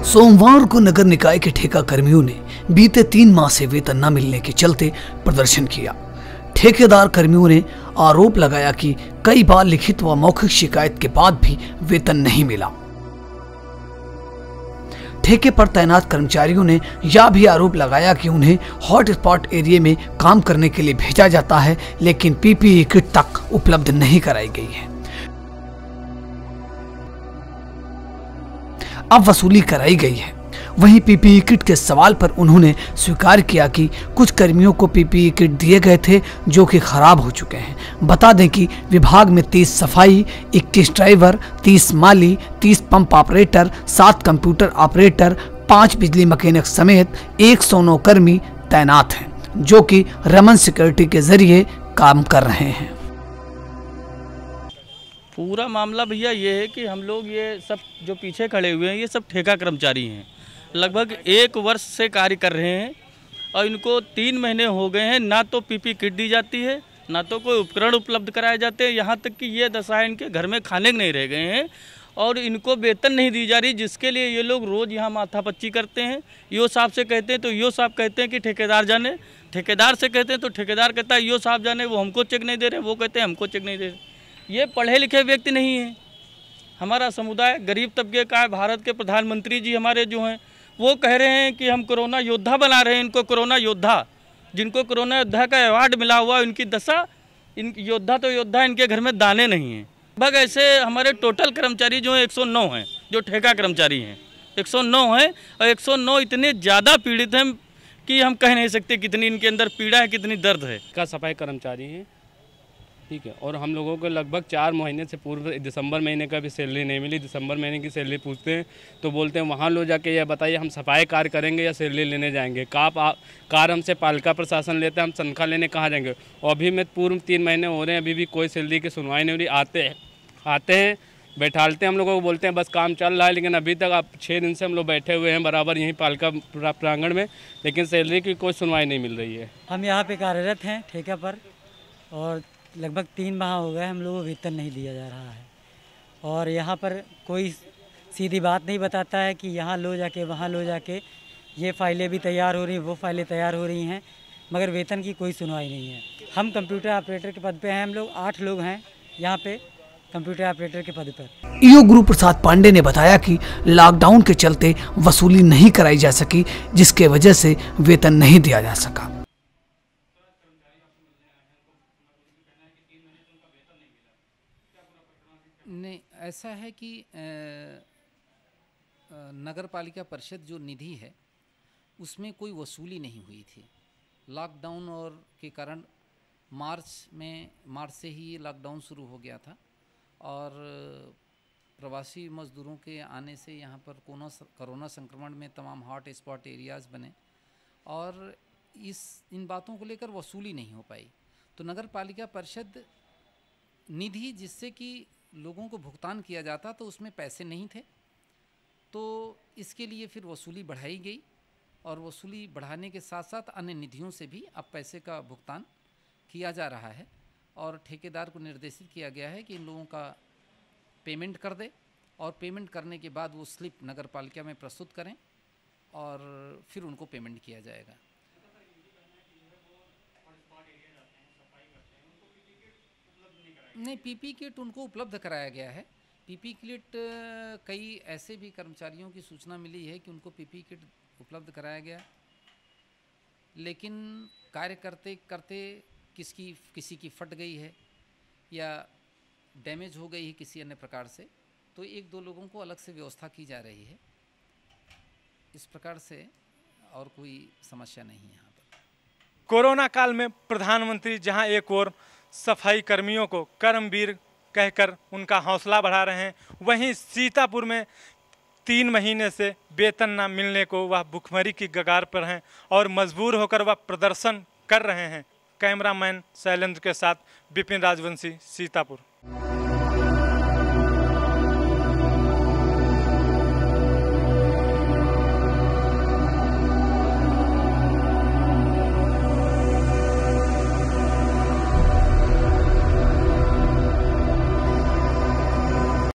सोमवार को नगर निकाय के ठेका कर्मियों ने बीते 3 माह से वेतन न मिलने के चलते प्रदर्शन किया। ठेकेदार कर्मियों ने आरोप लगाया कि कई बार लिखित व मौखिक शिकायत के बाद भी वेतन नहीं मिला। ठेके पर तैनात कर्मचारियों ने यह भी आरोप लगाया कि उन्हें हॉटस्पॉट एरिया में काम करने के लिए भेजा जाता है, लेकिन पीपीई किट तक उपलब्ध नहीं कराई गई है। अब वसूली कराई गई है। वहीं पीपीई किट के सवाल पर उन्होंने स्वीकार किया कि कुछ कर्मियों को पीपीई किट दिए गए थे जो कि खराब हो चुके हैं। बता दें कि विभाग में 30 सफाई, 21 ड्राइवर, 30 माली, 30 पंप ऑपरेटर, 7 कंप्यूटर ऑपरेटर, 5 बिजली मैकेनिक समेत 109 कर्मी तैनात हैं, जो कि रमन सिक्योरिटी के जरिए काम कर रहे हैं। पूरा मामला भैया ये है कि हम लोग ये सब जो पीछे खड़े हुए हैं ये सब ठेका कर्मचारी हैं। लगभग 1 वर्ष से कार्य कर रहे हैं और इनको 3 महीने हो गए हैं, ना तो पीपी किट दी जाती है, ना तो कोई उपकरण उपलब्ध कराए जाते हैं। यहाँ तक कि ये दशा है इनके घर में खाने नहीं रह गए हैं और इनको वेतन नहीं दी जा रही, जिसके लिए ये लोग रोज़ यहाँ माथापच्ची करते हैं। यो साहब से कहते हैं तो यो साहब कहते हैं कि ठेकेदार जाने, ठेकेदार से कहते हैं तो ठेकेदार कहता है यो साहब जाने, वो हमको चेक नहीं दे रहे, वो कहते हैं हमको चेक नहीं दे रहे। ये पढ़े लिखे व्यक्ति नहीं हैं। हमारा समुदाय गरीब तबके का है। भारत के प्रधानमंत्री जी हमारे जो हैं वो कह रहे हैं कि हम कोरोना योद्धा बना रहे हैं इनको, कोरोना योद्धा, जिनको कोरोना योद्धा का अवार्ड मिला हुआ, इनकी दशा, इन योद्धा तो योद्धा, इनके घर में दाने नहीं हैं। लगभग ऐसे हमारे टोटल कर्मचारी जो हैं 109 हैं, जो ठेका कर्मचारी हैं 109 हैं और 109 इतने ज़्यादा पीड़ित हैं कि हम कह नहीं सकते कितनी इनके अंदर पीड़ा है, कितनी दर्द है। का सफाई कर्मचारी हैं, ठीक है, और हम लोगों को लगभग 4 महीने से पूर्व दिसंबर महीने का भी सैलरी नहीं मिली। दिसंबर महीने की सैलरी पूछते हैं तो बोलते हैं वहाँ लो जाके यह बताइए हम सफाई कार्य करेंगे या सैलरी लेने जाएंगे। कार हमसे पालिका प्रशासन लेते हैं, हम तनख्वाह लेने कहाँ जाएंगे। और अभी में पूर्व 3 महीने हो रहे हैं, अभी भी कोई सैलरी की सुनवाई नहीं हो रही। आते हैं बैठालते हैं, हम लोगों को बोलते हैं बस काम चल रहा है, लेकिन अभी तक आप 6 दिन से हम लोग बैठे हुए हैं बराबर यहीं पालिका प्रांगण में, लेकिन सैलरी की कोई सुनवाई नहीं मिल रही है। हम यहाँ पे कार्यरत हैं ठेका पर और लगभग 3 माह हो गए हम लोगों को वेतन नहीं दिया जा रहा है। और यहाँ पर कोई सीधी बात नहीं बताता है कि यहाँ लो जाके वहाँ लो जाके, ये फाइलें भी तैयार हो रही हैं, वो फाइलें तैयार हो रही हैं, मगर वेतन की कोई सुनवाई नहीं है। हम कंप्यूटर ऑपरेटर के पद पे हैं, हम लोग 8 लोग हैं यहाँ पे कंप्यूटर ऑपरेटर के पद पर। ईओ गुरु प्रसाद पांडे ने बताया कि लॉकडाउन के चलते वसूली नहीं कराई जा सकी, जिसके वजह से वेतन नहीं दिया जा सका। नहीं, ऐसा है कि नगर पालिका परिषद जो निधि है उसमें कोई वसूली नहीं हुई थी। लॉकडाउन और के कारण मार्च से ही ये लॉकडाउन शुरू हो गया था और प्रवासी मजदूरों के आने से यहाँ पर कोरोना संक्रमण में तमाम हॉट स्पॉट एरियाज़ बने और इन बातों को लेकर वसूली नहीं हो पाई। तो नगर पालिका परिषद निधि जिससे कि लोगों को भुगतान किया जाता तो उसमें पैसे नहीं थे, तो इसके लिए फिर वसूली बढ़ाई गई और वसूली बढ़ाने के साथ साथ अन्य निधियों से भी अब पैसे का भुगतान किया जा रहा है और ठेकेदार को निर्देशित किया गया है कि इन लोगों का पेमेंट कर दे और पेमेंट करने के बाद वो स्लिप नगर पालिका में प्रस्तुत करें और फिर उनको पेमेंट किया जाएगा। नहीं, पीपी किट उनको उपलब्ध कराया गया है। पीपी किट कई ऐसे भी कर्मचारियों की सूचना मिली है कि उनको पीपी किट उपलब्ध कराया गया, लेकिन कार्य करते करते किसी की फट गई है या डैमेज हो गई है किसी अन्य प्रकार से, तो 1-2 लोगों को अलग से व्यवस्था की जा रही है। इस प्रकार से और कोई समस्या नहीं है यहाँ पर। कोरोना काल में प्रधानमंत्री जहाँ एक ओर सफाई कर्मियों को कर्मवीर कहकर उनका हौसला बढ़ा रहे हैं, वहीं सीतापुर में 3 महीने से वेतन न मिलने को वह भुखमरी की कगार पर हैं और मजबूर होकर वह प्रदर्शन कर रहे हैं। कैमरामैन शैलेंद्र के साथ विपिन राजवंशी, सीतापुर।